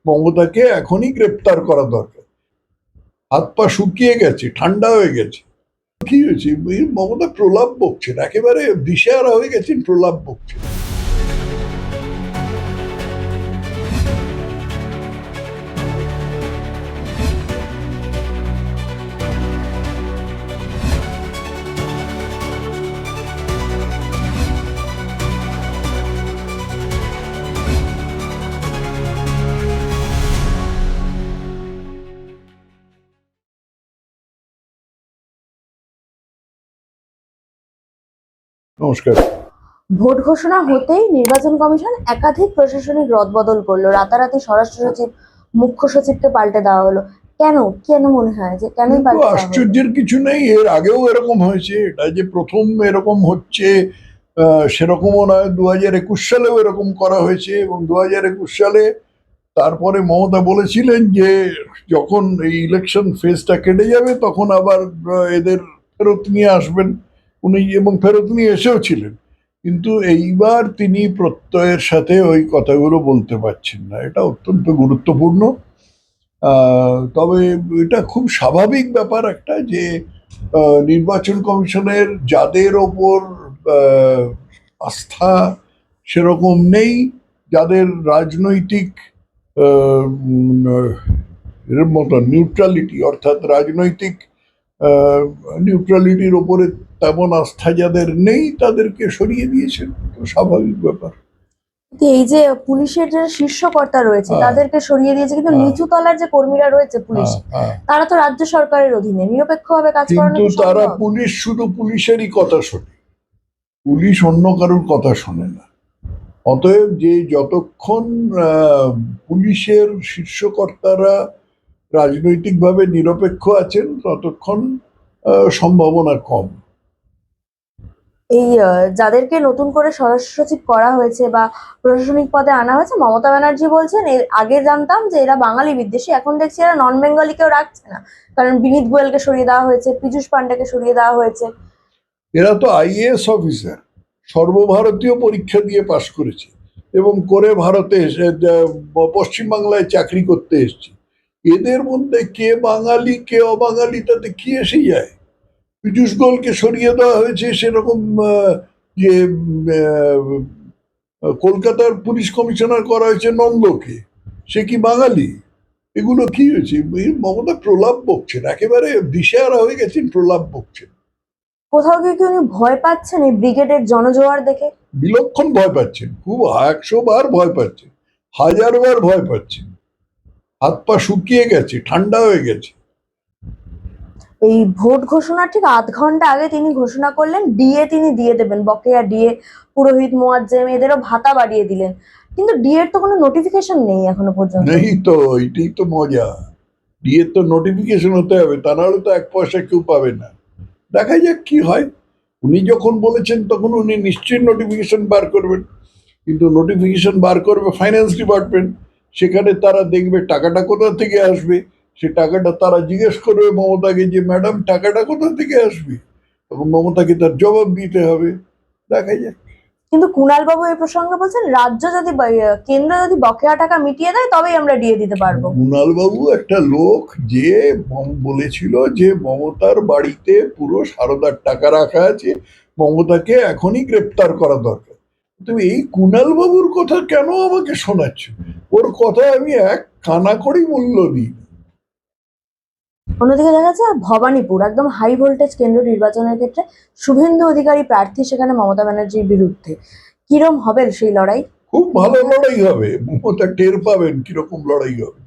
মমতাকে এখনই গ্রেপ্তার করা দরকার। হাত পা শুকিয়ে গেছে, ঠান্ডা হয়ে গেছে। কি হয়েছে? মমতা প্রলাপ বকছেন, একেবারে দিশেহারা হয়ে গেছেন, প্রলাপ বকছেন। নমস্কার। ভোট ঘোষণা হতেই নির্বাচন কমিশন একাধিক প্রশাসনিক রদবদল করলো। রাতারাতি স্বরাষ্ট্র সচিব, মুখ্য সচিবকে পাল্টে দেওয়া হলো। কেন কেন মনে হয় যে কেনই কিন্তু পাল্টে দেওয়া হলো? আশ্চর্যের কিছু নেই, এর আগেও এরকম হয়েছে। এটা যে প্রথম এরকম হচ্ছে সেরকমও নয়। 2021 সালেও এরকম করা হয়েছে, এবং 2021 সালে তারপরে মমতা বলেছিলেন যে যখন এই ইলেকশন ফেজটা কেটে যাবে তখন আবার এদের ফেরত নিয়ে আসবেন উনি, এবং ফেরত নিয়ে এসেও ছিলেন। কিন্তু এইবার তিনি প্রত্যয়ের সাথে ওই কথাগুলো বলতে পারছেন না। এটা অত্যন্ত গুরুত্বপূর্ণ। তবে এটা খুব স্বাভাবিক ব্যাপার একটা, যে নির্বাচন কমিশনের যাদের ওপর আস্থা সেরকম নেই, যাদের রাজনৈতিক এর মতো নিউট্রালিটি, অর্থাৎ রাজনৈতিক নিউট্রালিটির ওপরে তেমন আস্থা যাদের নেই, তাদেরকে সরিয়ে দিয়েছেন। তো স্বাভাবিক ব্যাপার। কিন্তু এই যে পুলিশের যে শীর্ষ কর্তা রয়েছে হ্যাঁ। তাদেরকে সরিয়ে দিয়েছে, কিন্তু হ্যাঁ। নিচু তলার যে কর্মীরা রয়েছে পুলিশ, হ্যাঁ। তারা তো রাজ্য সরকারের অধীনে, নিরপেক্ষভাবে কাজ করানো কিন্তু কি তারা সম্ভব? পুলিশ শুধু পুলিশেরই কথা শোনে, পুলিশ অন্য কারোর কথা শোনে না। অতএব যে যতক্ষণ পুলিশের শীর্ষকর্তারা রাজনৈতিকভাবে নিরপেক্ষ আছেন ততক্ষণ সম্ভাবনা কম। এই যাদেরকে নতুন করে স্বরাষ্ট্র সচিব করা হয়েছে বা প্রশাসনিক পদে আনা হয়েছে, মমতা ব্যানার্জি বলছেন এর আগে জানতাম যে এরা বাঙালি বিদ্বেষী, এখন দেখছি এরা নন বেঙ্গলিকেও রাখছে না। কারণ বিনীত গোয়েলকে সরিয়ে দেওয়া হয়েছে, পীযূষ পান্ডেকে সরিয়ে দেওয়া হয়েছে। এরা তো আইএএস অফিসার, সর্বভারতীয় পরীক্ষা দিয়ে পাশ করেছে এবং করে ভারতে এসে পশ্চিমবাংলায় চাকরি করতে এসছে। এদের মধ্যে কে বাঙালি কে অবাঙালি তাতে কি এসে যায়? পীযূষ গোয়েলকে সরিয়ে দেওয়া হয়েছে, সেরকম যে কলকাতার পুলিশ কমিশনার করা হয়েছে নন্দকে, সে কি বাঙালি? এগুলো কি হয়েছে? মমতা প্রলাপ বকছেন, একেবারে দিশেহারা হয়ে গেছেন, প্রলাপ বকছেন। কোথাও গিয়ে কি উনি ভয় পাচ্ছেন এই ব্রিগেডের জনজোয়ার দেখে? বিলক্ষণ ভয় পাচ্ছেন, খুব 100 বার ভয় পাচ্ছেন, 1000 বার ভয় পাচ্ছেন। হাত পা শুকিয়ে গেছে, ঠান্ডা হয়ে গেছে। এই ভোট ঘোষণার ঠিক আধ ঘন্টা আগে তিনি ঘোষণা করলেন ডিএ তিনি দিয়ে দেবেন, বকেয়া ডিএ, পুরোহিত, মুয়াজ্জেম এদেরও ভাতা বাড়িয়ে দিলেন। কিন্তু ডিএর তো কোনো নোটিফিকেশন নেই এখনো পর্যন্ত। নেই তো, এটাই তো মজা। ডিএর তো নোটিফিকেশন হতে হবে, তা নাহলে তো 1 পয়সা কেউ পাবে না। দেখা যাক কি হয়। উনি যখন বলেছেন তখন উনি নিশ্চয়ই নোটিফিকেশন বার করবেন, কিন্তু নোটিফিকেশন বার করবে ফাইন্যান্স ডিপার্টমেন্ট। সেখানে তারা দেখবে টাকাটা কোথা থেকে আসবে, সে টাকাটা তারা জিজ্ঞেস করবে মমতাকে যে ম্যাডাম টাকাটা কোথা থেকে আসবে, তখন মমতাকে তার জবাব দিতে হবে। দেখা যাক। কিন্তু কুণাল বাবু এই প্রসঙ্গে বলছেন রাজ্য যদি কেন্দ্র যদি বকেয়া টাকা মিটিয়ে দেয় তবেই আমরা ডিএ দিতে পারবো। কুণাল বাবু একটা লোক যে বলেছিল যে মমতার বাড়িতে পুরো সারদার টাকা রাখা আছে, মমতাকে এখনই গ্রেপ্তার করা দরকার। তুমি এই কুণাল বাবুর কথা কেন আমাকে শোনাচ্ছ? ওর কথা আমি এক কানা করেই মূল্য দিই। অন্যদিকে দেখা যাচ্ছে ভবানীপুর একদম হাই ভোল্টেজ কেন্দ্র নির্বাচনের ক্ষেত্রে শুভেন্দু অধিকারী প্রার্থী, সেখানে মমতা ব্যানার্জির বিরুদ্ধে। কিরম হবে সেই লড়াই? খুব ভালো লড়াই হবে, মমতা টের পাবেন কিরকম লড়াই হবে।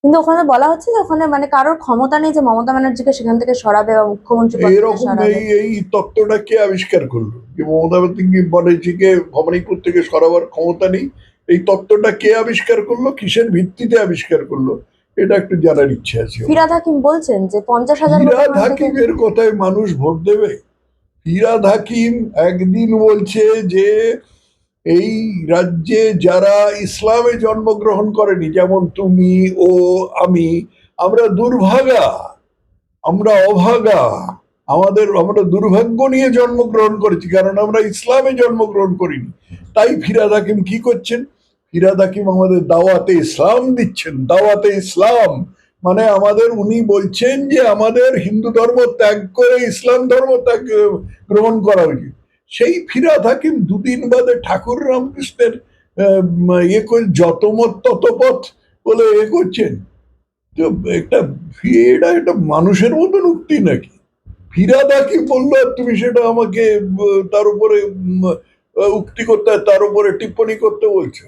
কিন্তু ওখানে বলা হচ্ছে যে ওখানে মানে কারোর ক্ষমতা নেই যে মমতা ব্যানার্জিকে সেখান থেকে সরাবে বা মুখ্যমন্ত্রী পদ থেকে এরকম সরাবে। এই তত্ত্বটা কে আবিষ্কার করলো যে মমতা ব্যানার্জিকে ভবানীপুর থেকে সরাবার ক্ষমতা নেই? এই তত্ত্বটা কে আবিষ্কার করলো, কিসের ভিত্তিতে আবিষ্কার করলো, এটা একটু জানার ইচ্ছে আছে। ফিরহাদ হাকিম বলছেন যে 50,000 ফিরহাদ হাকিমের কথায় মানুষ ভোট দেবে? ফিরহাদ হাকিম একদিন বলছে যে এই রাজ্যে যারা ইসলামে জন্মগ্রহণ করেনি, যেমন তুমি ও আমি, আমরা দুর্ভাগা, আমরা অভাগা, আমরা দুর্ভাগ্য নিয়ে জন্মগ্রহণ করেছি, কারণ আমরা ইসলামে জন্মগ্রহণ করিনি। তাই ফিরহাদ হাকিম কি করছেন? ফিরহাদ হাকিম আমাদের দাওয়াতে ইসলাম দিচ্ছেন, দাওয়াতে ইসলাম। মানে আমাদের উনি বলছেন যে আমাদের হিন্দু ধর্ম ত্যাগ করে ইসলাম ধর্ম ত্যাগ গ্রহণ করা উচিত। সেই ফিরহাদ হাকিম দুদিন বাদে ঠাকুর রামকৃষ্ণের যত মত তত পথ বলে করছেন। তো এটা একটা মানুষের মতন উক্তি নাকি? ফিরহাদ হাকিম বললো তুমি সেটা আমাকে তার উপরে উক্তি করতে, তার উপরে টিপ্পণী করতে বলছো?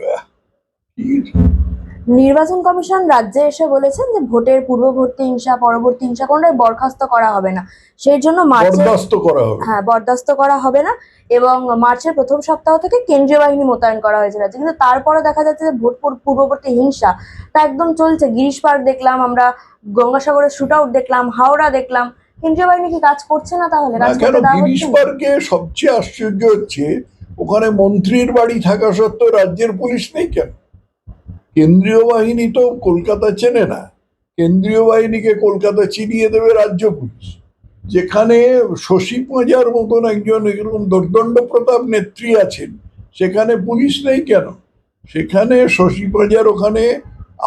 নির্বাচন কমিশন রাজ্যে এসে বলেছেন যে ভোটের পূর্ববর্তী হিংসা পরবর্তী হিংসা কোনটাই বরখাস্ত করা হবে না, সেই জন্য বরদাস্ত করা হবে। বরদাস্ত করা হবে না, এবং মার্চের প্রথম সপ্তাহ থেকে কেন্দ্রীয় বাহিনী মোতায়েন করা হয়েছে রাজ্যে। কিন্তু তারপরে দেখা যাচ্ছে যে ভোট পূর্ববর্তী হিংসা তা একদম চলছে। গিরিশ পার্ক দেখলাম আমরা, গঙ্গাসাগরের শুট আউট দেখলাম, হাওড়া দেখলাম। কেন্দ্রীয় বাহিনী কি কাজ করছে না তাহলে? না কেন, গিরিশ পার্কে সবচেয়ে আশ্চর্য হচ্ছে ওখানে মন্ত্রীর বাড়ি থাকা সত্ত্বেও রাজ্যের পুলিশ নেই কেন? কেন্দ্রীয় বাহিনী তো কলকাতা চেনে না, কেন্দ্রীয় বাহিনীকে কলকাতা চিনিয়ে দেবে রাজ্য পুলিশ। যেখানে শশী পাঁজার মতন একজন এরকম দুর্দণ্ড প্রতাপ নেত্রী আছেন, সেখানে পুলিশ নেই কেন? সেখানে শশী পাঁজার ওখানে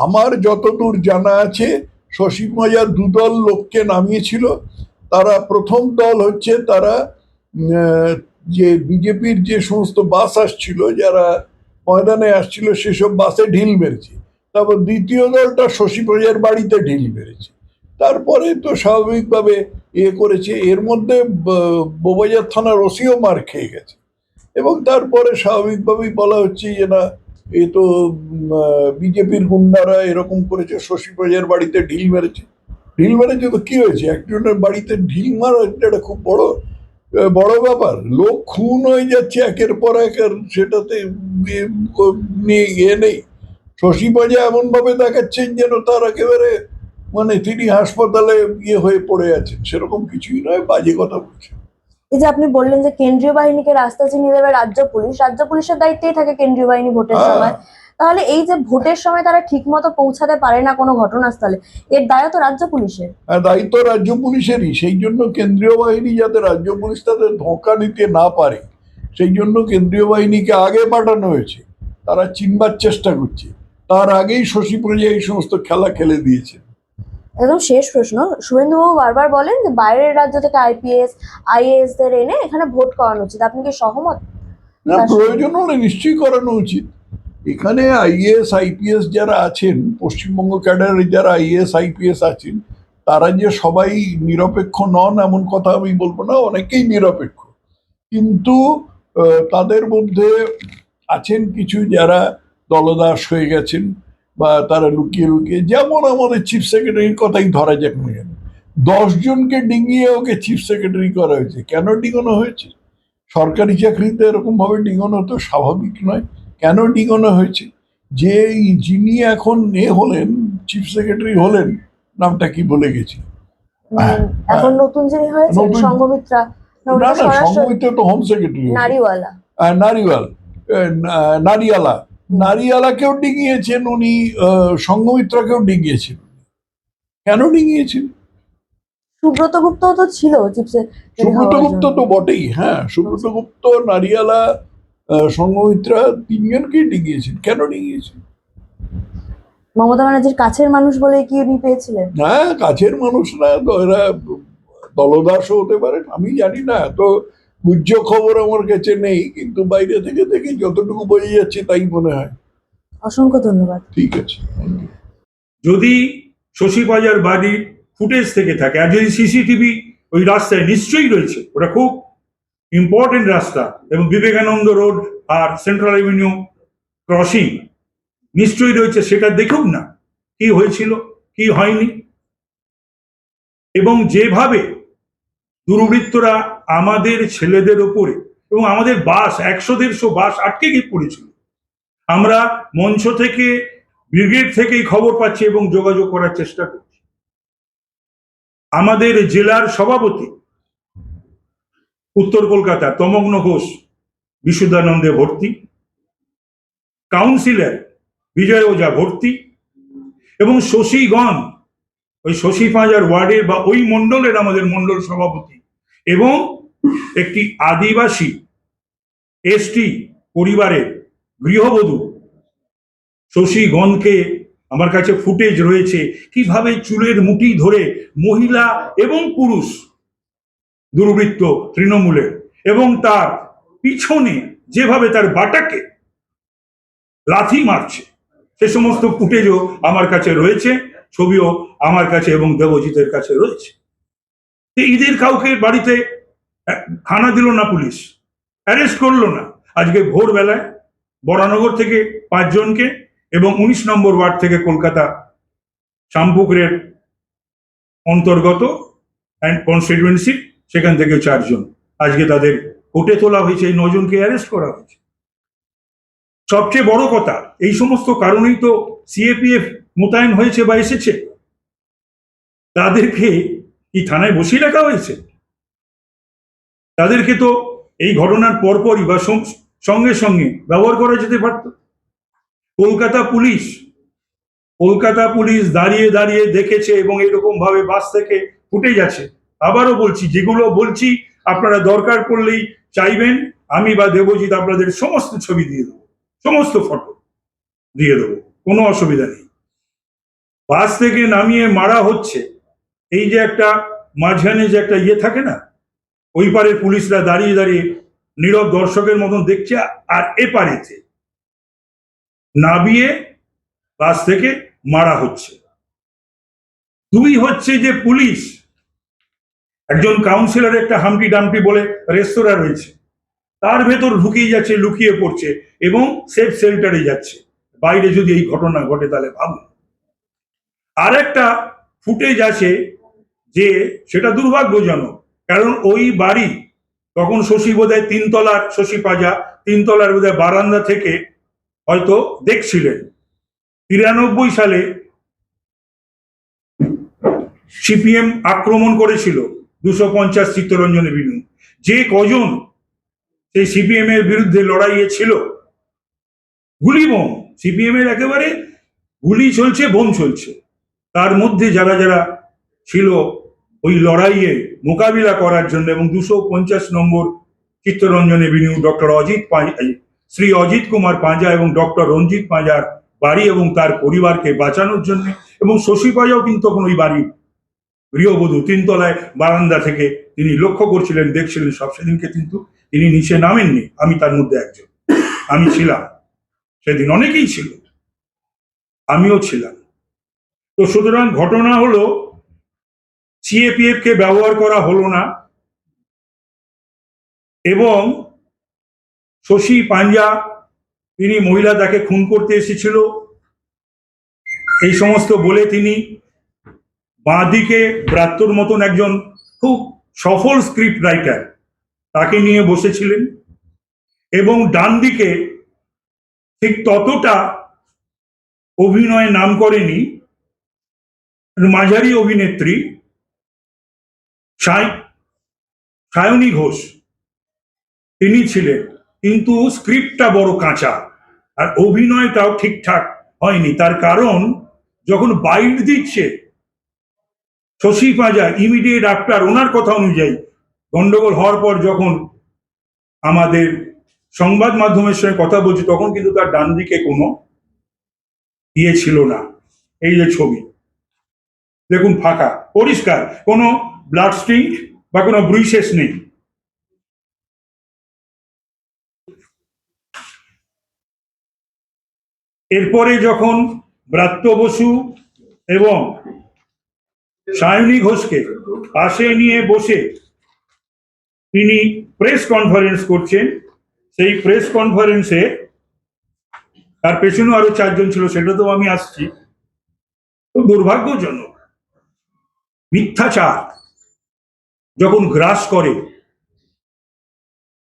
আমার যতদূর জানা আছে শশী পাঁজার দুদল লোককে নামিয়েছিল। তারা প্রথম দল হচ্ছে তারা যে বিজেপির যে সমস্ত বাস আসছিল, যারা ময়দানে আসছিল সেসব বাসে ঢিল মেরেছে। তারপর দ্বিতীয় দলটা শশী পাঁজার বাড়িতে ঢিল মেরেছে। তারপরে তো স্বাভাবিকভাবে করেছে। এর মধ্যে বোবাজার থানার ওসিও মার খেয়ে গেছে। এবং তারপরে স্বাভাবিকভাবেই বলা হচ্ছে যে না, এ তো বিজেপির গুন্ডারা এরকম করেছে, শশী পাঁজার বাড়িতে ঢিল মেরেছে। ঢিল মেরেছে তো কি হয়েছে? একজনের বাড়িতে ঢিল মারা এটা খুব বড় বড় ব্যাপার? লোক খুন হয়ে যাচ্ছে একের পর এক, আর সেটাতে নেই। শশী পাঁজা এমন ভাবে দেখাচ্ছেন যেন তার একেবারে মানে তিনি হাসপাতালে হয়ে পড়ে আছেন, সেরকম কিছুই নয়, বাজে কথা বলছেন। এই যে আপনি বললেন যে কেন্দ্রীয় বাহিনীকে রাস্তা চিনিয়ে দেবে রাজ্য পুলিশ, রাজ্য পুলিশের দায়িত্বেই থাকে কেন্দ্রীয় বাহিনী ভোটের সময়। তাহলে এই যে ভোটের সময় তারা ঠিক মতো পৌঁছাতে পারে না কোনো ঘটনাস্থলে, এর দায় তো রাজ্য পুলিশের। দায়িত্ব রাজ্য পুলিশেরই। সেই জন্য কেন্দ্রীয় বাহিনী যাতে রাজ্য পুলিশ তাদের ধোঁকা নিতে না পারে, সেই জন্য কেন্দ্রীয় বাহিনীকে আগে পাঠানো হয়েছে। তারা চিনবার চেষ্টা করছে, তার আগেই শশী পাঁজা এই সমস্ত খেলা খেলে দিয়েছে। একদম শেষ প্রশ্ন, শুভেন্দুবাবু বারবার বলেন যে বাইরের রাজ্য থেকে আইপিএস আইএএস দের এনে এখানে ভোট করানো উচিত, আপনি কি সহমত? না, প্রয়োজন হলে নিশ্চয়ই করানো উচিত। এখানে আইএএস আইপিএস যারা আছেন, পশ্চিমবঙ্গ ক্যাডারে যারা আইএএস আইপিএস আছেন, তারা যে সবাই নিরপেক্ষ নন এমন কথা আমি বলবো না, অনেকেই নিরপেক্ষ। কিন্তু তাদের মধ্যে আছেন কিছু যারা দলদাস হয়ে গেছেন, বা তারা লুকিয়ে লুকিয়ে, যেমন আমাদের চিফ সেক্রেটারির কথাই ধরা যাক না কেন, 10 জনকে ডিঙিয়ে ওকে চিফ সেক্রেটারি করা হয়েছে। কেন ডিঙানো হয়েছে? সরকারি চাকরিতে এরকম ভাবে ডিঙানো তো স্বাভাবিক নয়। কেন ডিঙানো হয়েছে? যে যিনি এখন হলেন চিফ সেক্রেটারি হলেন, নামটা কি বলে গেছি, এখন নতুন যিনি হয়েছেন সংঘমিত্রা। না না, সংঘমিত্রা তো হোম সেক্রেটারি, নারিওয়ালা, নারিয়ালাকেও ডিঙিয়েছেন উনি, সংঘমিত্রাকেও ডিঙিয়েছেন। কেন ডিঙিয়েছেন? সুব্রত গুপ্ত তো ছিল সুব্রত গুপ্ত তো বটেই, হ্যাঁ, সুব্রত গুপ্ত, নারিয়ালা, সংঘমিত্রা, 3জনকেই ডিঙিয়েছেন। কেন ডিঙিয়েছেন? মমতা ব্যানার্জির কাছের মানুষ বলে কি উনি পেয়েছিলেন? হ্যাঁ, কাছের মানুষ না তো এরা দলদাসও হতে পারেন, আমি জানি না, তো গুজ্জ খবর আমার কাছে নেই, কিন্তু বাইরে থেকে দেখে যতটুকু বোঝা যাচ্ছে তাই মনে হয়। অসংখ্য ধন্যবাদ। ঠিক আছে। যদি শশী পাঁজার বাড়ির ফুটেজ থেকে থাকে, আর যদি সিসিটিভি ওই রাস্তায় নিশ্চয়ই রয়েছে, ওটা খুব ইম্পর্টেন্ট রাস্তা, এবং বিবেকানন্দ রোড আর সেন্ট্রাল এভিনিউ ক্রসিং নিশ্চয়ই রয়েছে, সেটা দেখুক না কি হয়েছিল কি হয়নি। এবং যেভাবে দুর্বৃত্তরা আমাদের ছেলেদের ওপরে, এবং আমাদের বাস 100-150 বাস আটকে গিয়ে পড়েছিল, আমরা মঞ্চ থেকে ব্রিগেড থেকেই খবর পাচ্ছি এবং যোগাযোগ করার চেষ্টা করছি। আমাদের জেলার সভাপতি উত্তর কলকাতা তমগ্ন ঘোষ বিশুদ্ধানন্দে ভর্তি, কাউন্সিলর বিজয় ওঝা ভর্তি, এবং শশীগণ ওই শশী পাঁজার ওয়ার্ডের বা ওই মন্ডলের আমাদের মন্ডল সভাপতি, এবং একটি আদিবাসী এসটি পরিবারের গৃহবধূ শশীগণকে আমার কাছে ফুটেজ রয়েছে কিভাবে চুলের মুঠি ধরে মহিলা এবং পুরুষ দুর্বৃত্ত তৃণমূলের এবং তার পিছনে যেভাবে তার বাটাকে লাথি মারছে, সে সমস্ত ফুটেজও আমার কাছে রয়েছে, ছবিও আমার কাছে এবং দেবজিতের কাছে রয়েছে। এদের কাউকে বাড়িতে হানা দিল না পুলিশ, অ্যারেস্ট করলো না। আজকে ভোরবেলায় বরানগর থেকে 5 জনকে এবং 19 নম্বর ওয়ার্ড থেকে কলকাতা শ্যামপুকুরের অন্তর্গত কনস্টিটিউয়েন্সি সেখান থেকে 4 জন আজকে তাদের কোর্টে তোলা হয়েছে, এই 9 জনকে অ্যারেস্ট করা হয়েছে। সবচেয়ে বড় কথা, এই সমস্ত কারণেই তো সিএপিএফ মোতায়েন হয়েছে বা এসেছে। তাদেরকে কি থানায় বসিয়ে রাখা হয়েছে? তাদেরকে তো এই ঘটনার পরপরই বা সঙ্গে সঙ্গে ব্যবহার করা যেতে পারত। কলকাতা পুলিশ দাঁড়িয়ে দাঁড়িয়ে দেখেছে এবং এরকম ভাবে বাস থেকে ফুটে যাচ্ছে। আবারও বলছি, যেগুলো বলছি আপনারা দরকার পড়লেই চাইবেন আমি বা দেবজিৎ আপনাদের সমস্ত ছবি দিয়ে দেবো, সমস্ত ফটো দিয়ে দেবো, কোনো অসুবিধা নেই। বাস থেকে নামিয়ে মারা হচ্ছে, এই যে একটা মাঝখানে যে একটা ইয়ে থাকে না, ওই পারে পুলিশরা দাঁড়িয়ে দাঁড়িয়ে নীরব দর্শকের মতন দেখছে, আর এপারেতে নামিয়ে বাস থেকে মারা হচ্ছে। 2 হচ্ছে যে পুলিশ একজন কাউন্সিলর একটা হাম্পি ডাম্পি বলে রেস্তোরাঁ রয়েছে, তার ভেতর ঢুকিয়ে যাচ্ছে, লুকিয়ে পড়ছে এবং সেফ শেল্টারে যাচ্ছে। বাইরে যদি এই ঘটনা ঘটে তাহলে ভাবুন। আর একটা ফুটেজ আছে যে সেটা দুর্ভাগ্যজনক, কারণ ওই বাড়ি তখন শশী বোধহয় 3 তলার, শশী পাজা 3 তলার বোধহয় বারান্দা থেকে হয়তো দেখছিলেন। 93 সালে সিপিএম আক্রমণ করেছিল 250 চিত্তরঞ্জন এভিনিউ। যে কজন সেই সিপিএম এর বিরুদ্ধে লড়াইয়ে ছিল, গুলি বোম, সিপিএম এর একেবারে গুলি চলছে, বোম চলছে, তার মধ্যে যারা যারা ছিল ওই লড়াইয়ে মোকাবিলা করার জন্য, এবং 250 নম্বর চিত্তরঞ্জন এভিনিউ ডক্টর শ্রী অজিত কুমার পাঁজা এবং ডক্টর রঞ্জিত পাঁজার বাড়ি এবং তার পরিবারকে বাঁচানোর জন্য, এবং শশী পাঁজাও কিন্তু তখন ওই বাড়ির গৃহবধূ 3 তলায় বারান্দা থেকে তিনি লক্ষ্য করছিলেন, দেখছিলেন সব। সেদিনকে কিন্তু তিনি নিচে নামেননি, আমি তার মধ্যে একজন, আমি ছিলাম সেদিন, অনেকেই ছিল, আমিও ছিলাম। তো সুতরাং ঘটনা হলো সিএপিএফ কে ব্যবহার করা হলো না, এবং শশী পাঁজা তিনি মহিলা, তাকে খুন করতে এসেছিল, এই সমস্ত বলে তিনি বাঁদিকে ব্রাত্যর মতন একজন খুব সফল স্ক্রিপ্ট রাইটার তাকে নিয়ে বসেছিলেন, এবং ডান দিকে ঠিক ততটা অভিনয়ে নাম করেনি মাঝারি অভিনেত্রী সায়নী ঘোষ, তিনি ছিলেন, কিন্তু স্ক্রিপ্টটা বড় কাঁচা আর অভিনয়টাও ঠিকঠাক হয়নি। তার কারণ যখন বাইট দিচ্ছে শশী পাঁজা, ইমিডিয়েট আফটার ওনার কথা অনুযায়ী গন্ডগোল হওয়ার পর যখন আমাদের সংবাদ মাধ্যমের সঙ্গে কথা বলছি, তখন কিন্তু তার ডান দিকে কোনো ইয়ে ছিল না। এই যে ছবি দেখুন, ফাঁকা, পরিষ্কার, কোনো ব্লাড স্ট্রিং বা কোনো ব্রুইসেস নেই। এরপরে যখন ব্রাত্য বসু এবং সায়নী ঘোষকে পাশে নিয়ে বসে তিনি প্রেস কনফারেন্স করছেন, সেই প্রেস কনফারেন্সে তার পেছনেও আরো 4 জন ছিল, সেটা তো আমি আসছি। তো দুর্ভাগ্যজনক, মিথ্যাচার যখন গ্রাস করে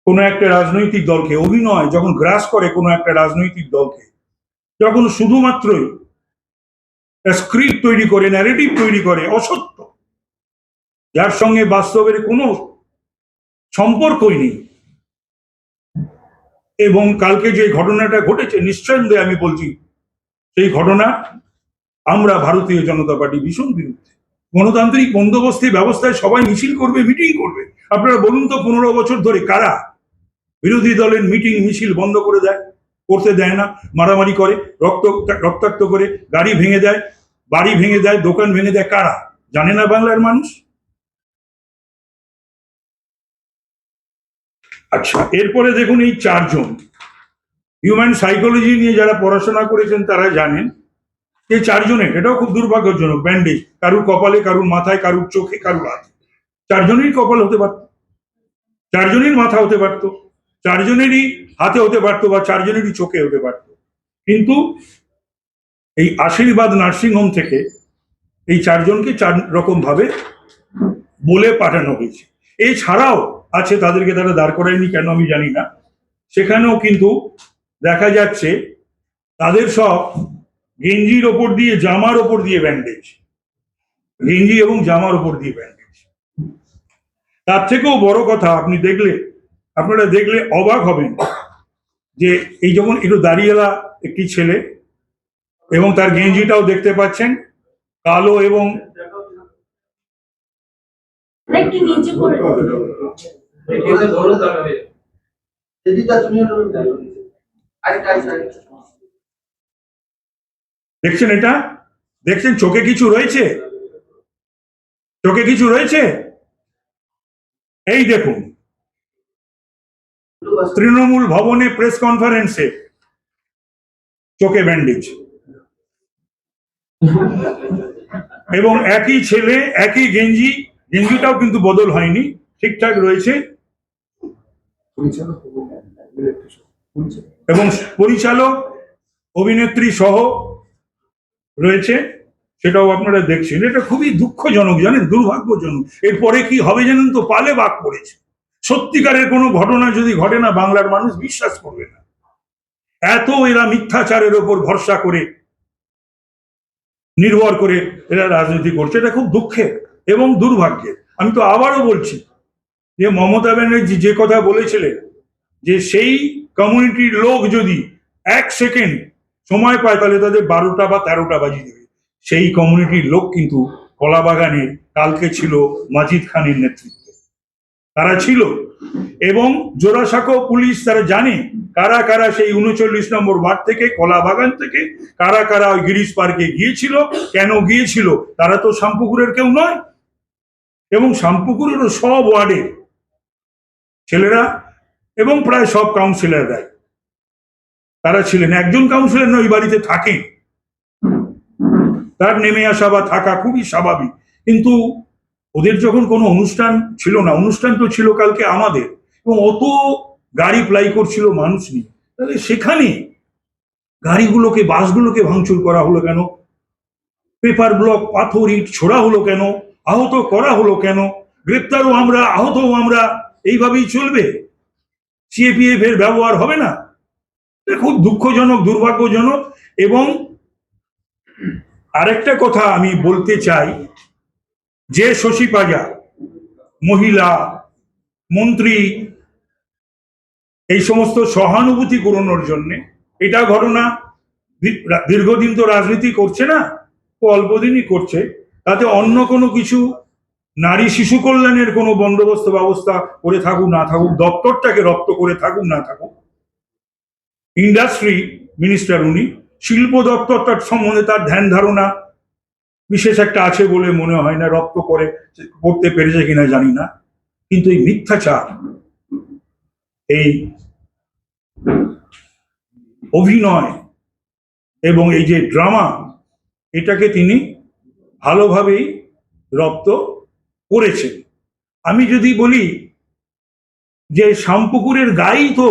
কোনো একটা রাজনৈতিক দলকে, অভিনয় যখন গ্রাস করে কোনো একটা রাজনৈতিক দলকে, যখন শুধুমাত্রই স্ক্রিপ্ট তৈরি করে, ন্যারেটিভ তৈরি করে অসত্য, যার সঙ্গে বাস্তবের কোনো সম্পর্কই নেই। এবং কালকে যে ঘটনাটা ঘটেছে, নিঃসন্দেহে আমি বলছি সেই ঘটনা আমরা ভারতীয় জনতা পার্টি ভীষণ বিরুদ্ধে। গণতান্ত্রিক বন্দোবস্তি ব্যবস্থায় সবাই মিছিল করবে, মিটিং করবে। আপনারা বলুন তো 15 বছর ধরে কারা বিরোধী দলের মিটিং মিছিল বন্ধ করে দেয়? করতে দেয় না, মারামারি করে, রক্তাক্ত করে, গাড়ি ভেঙে দেয়, বাড়ি ভেঙে দেয়, দোকান ভেঙে দেয়। কারা? জানে না বাংলার মানুষ? আচ্ছা, এরপরে দেখুন এই চারজন, হিউম্যান সাইকোলজি নিয়ে যারা পড়াশোনা করেছেন তারা জানেন যে চারজনের, এটাও খুব দুর্ভাগ্যজনক, ব্যান্ডেজ কারুর কপালে, কারুর মাথায়, কারুর চোখে, কারুর হাতে। চারজনেরই কপাল হতে পারত, চারজনের মাথা হতে পারত, চারজনেরই হাতে হতে পারত, বা চারজনেরই চোখে হতে পারত। কিন্তু এই আশীর্বাদ নার্সিং হোম থেকে এই চারজনকে চার রকম ভাবে বলে পাঠানো হয়েছে। এছাড়াও আছে, তাদেরকে তারা দাঁড় করায়নি কেন আমি জানি না, সেখানেও কিন্তু দেখা যাচ্ছে তাদের সব গেঞ্জির ওপর দিয়ে, জামার ওপর দিয়ে ব্যান্ডেজ, গেঞ্জি এবং জামার ওপর দিয়ে ব্যান্ডেজ। তার থেকেও বড় কথা, আপনারা দেখলে অবাক হবেন যে এই যেমন একটু দাড়িওয়ালা একটি ছেলে, এবং তার গেঞ্জিটাও দেখতে পাচ্ছেন কালো, এবং দেখছেন, এটা দেখছেন, চোখে কিছু রয়েছে, চোখে কিছু রয়েছে। এই দেখুন, তৃণমূল ভবনে প্রেস কনফারেন্সে চোখে ব্যান্ডেজ, এবং একই ছেলে, একই গেঞ্জি, গেঞ্জিটাও কিন্তু বদল হয়নি, ঠিকঠাক রয়েছে, এবং পরিচালক, অভিনেত্রী সহ রয়েছে, সেটাও আপনারা দেখছেন। এটা খুবই দুঃখজনক, জানেন, দুর্ভাগ্যজনক। এরপরে কি হবে জানেন তো? পালে বাঘ পড়েছে। সত্যিকারের কোনো ঘটনা যদি ঘটে না, বাংলার মানুষ বিশ্বাস করবে না। এত এরা মিথ্যাচারের ওপর ভরসা করে, নির্ভর করে এরা রাজনীতি করছে। এটা খুব দুঃখের এবং দুর্ভাগ্যের। আমি তো আবারও বলছি যে মমতা ব্যানার্জি যে কথা বলেছিলেন যে সেই কমিউনিটির লোক যদি 1 সেকেন্ড সময় পায় তাহলে তাদের 12টা বা 13টা বাজিয়ে দেবে, সেই কমিউনিটির লোক কিন্তু কলাবাগানে কালকে ছিল মাজিদ খানের নেতৃত্বে, তারা ছিল। এবং জোড়াসাঁকো পুলিশ তারা জানে কারা কারা সেই 39 নম্বর ওয়ার্ড থেকে, কলাবাগান থেকে কারা কারা ওই গিরিশ পার্কে গিয়েছিল, কেন গিয়েছিল। তারা তো শামপুকুরের কেউ নয়, এবং শামপুকুরেরও সব ওয়ার্ডে ছেলেরা এবং প্রায় সব কাউন্সিলররাই তারা ছিলেন। একজন কাউন্সিলর নয়, ওই বাড়িতে থাকেন, তার নেমে আসা বা থাকা খুবই স্বাভাবিক। কিন্তু ওদের যখন কোনো অনুষ্ঠান ছিল না, অনুষ্ঠান তো ছিল কালকে আমাদের, এবং অত গাড়ি প্লাই করছিল মানুষ নিয়ে, তাহলে সেখানে গাড়িগুলোকে, বাসগুলোকে ভাঙচুর করা হলো কেন? পেপার ব্লক, পাথর, ইট ছোড়া হলো কেন? আহত করা হলো কেন? গ্রেপ্তারও আমরা, আহতও আমরা, এইভাবেই চলবে? সিএপিএফ এর ব্যবহার হবে না? এটা খুব দুঃখজনক, দুর্ভাগ্যজনক। এবং আরেকটা কথা আমি বলতে চাই, যে শশী পাজা মহিলা মন্ত্রী এই সমস্ত সহানুভূতি কুড়ানোর জন্য, এটা ঘটনা, দীর্ঘদিন তো রাজনীতি করছে না, ও অল্পদিনই করছে, তাতে অন্য কোনো কিছু, নারী শিশু কল্যাণের কোনো বন্দোবস্ত ব্যবস্থা করে থাকুক না থাকুক, দপ্তরটাকে রপ্ত করে থাকুক না থাকুক, ইন্ডাস্ট্রি মিনিস্টার উনি, শিল্প দপ্তর তার সম্বন্ধে তার ধ্যান ধারণা বিশেষ একটা আছে বলে মনে হয় না, রপ্ত করতে পেরেছে কিনা জানি না। কিন্তু এই মিথ্যাচার, এই অভিনয় এবং এই যে ড্রামা, এটাকে তিনি ভালোভাবেই রপ্ত করেছেন। আমি যদি বলি যে শামপুকুরের গায়েই তো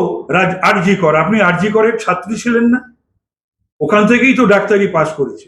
আরজি কর, আপনি আরজি করের ছাত্রী ছিলেন না? ওখান থেকেই তো ডাক্তারি পাশ করেছে।